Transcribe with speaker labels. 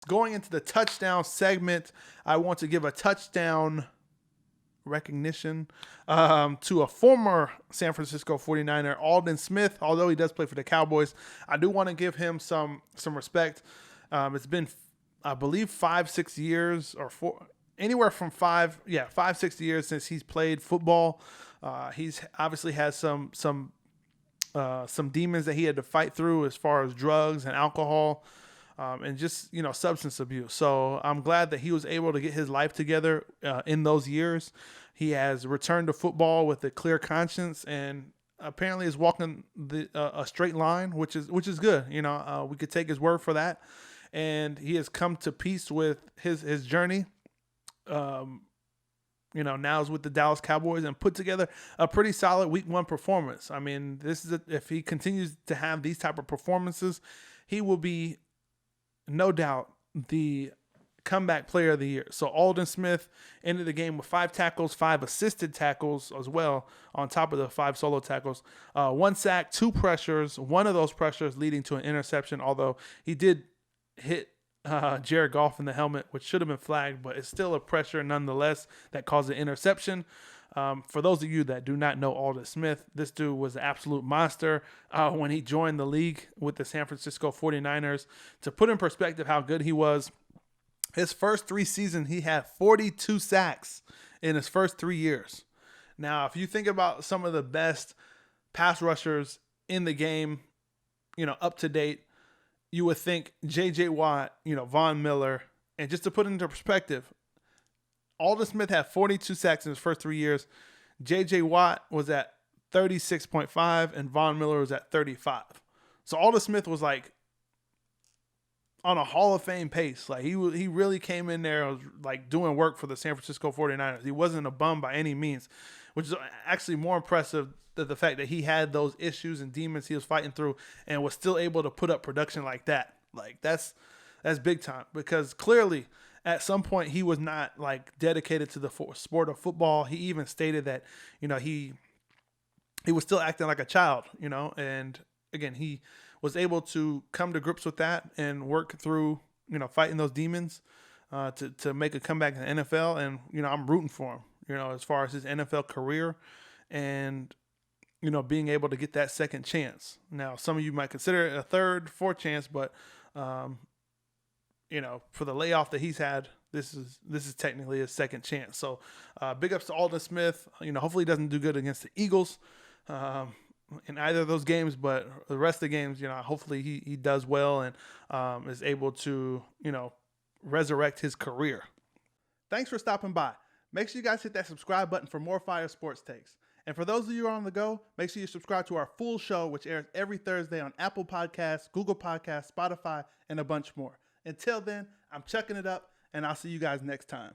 Speaker 1: Going into the touchdown segment, I want to give a touchdown recognition to a former San Francisco 49er, Aldon Smith. Although he does play for the Cowboys, I do want to give him some respect. It's been, I believe, 5-6 years or anywhere from 5-6 years since he's played football. He's obviously has some demons that he had to fight through as far as drugs and alcohol. And just, substance abuse. So I'm glad that he was able to get his life together in those years. He has returned to football with a clear conscience and apparently is walking a straight line, which is good. We could take his word for that. And he has come to peace with his journey. Now is with the Dallas Cowboys and put together a pretty solid week 1 performance. I mean, if he continues to have these type of performances, he will be, no doubt, the comeback player of the year. So Aldon Smith ended the game with 5 tackles, 5 assisted tackles as well, on top of the 5 solo tackles. 1 sack, 2 pressures, one of those pressures leading to an interception, although he did hit Jared Goff in the helmet, which should have been flagged, but it's still a pressure nonetheless that caused an interception. For those of you that do not know Aldon Smith, this dude was an absolute monster when he joined the league with the San Francisco 49ers. To put in perspective how good he was, his first 3 seasons, he had 42 sacks in his first 3 years. Now, if you think about some of the best pass rushers in the game, up to date, you would think J.J. Watt, Von Miller, and just to put it into perspective, Aldon Smith had 42 sacks in his first 3 years. J.J. Watt was at 36.5, and Von Miller was at 35. So Aldon Smith was like on a Hall of Fame pace. Like he really came in there, was like doing work for the San Francisco 49ers. He wasn't a bum by any means, which is actually more impressive than the fact that he had those issues and demons he was fighting through and was still able to put up production like that. Like that's big time, because clearly at some point he was not like dedicated to the sport of football. He even stated that, he was still acting like a child, and again, he was able to come to grips with that and work through, fighting those demons to make a comeback in the NFL. And, I'm rooting for him, as far as his NFL career and, being able to get that second chance. Now, some of you might consider it a third, fourth chance, but, for the layoff that he's had, this is technically a second chance. So big ups to Aldon Smith. Hopefully he doesn't do good against the Eagles in either of those games, but the rest of the games, hopefully he does well and is able to, resurrect his career. Thanks for stopping by. Make sure you guys hit that subscribe button for more fire sports takes. And for those of you who are on the go, make sure you subscribe to our full show, which airs every Thursday on Apple Podcasts, Google Podcasts, Spotify, and a bunch more. Until then, I'm chucking it up, and I'll see you guys next time.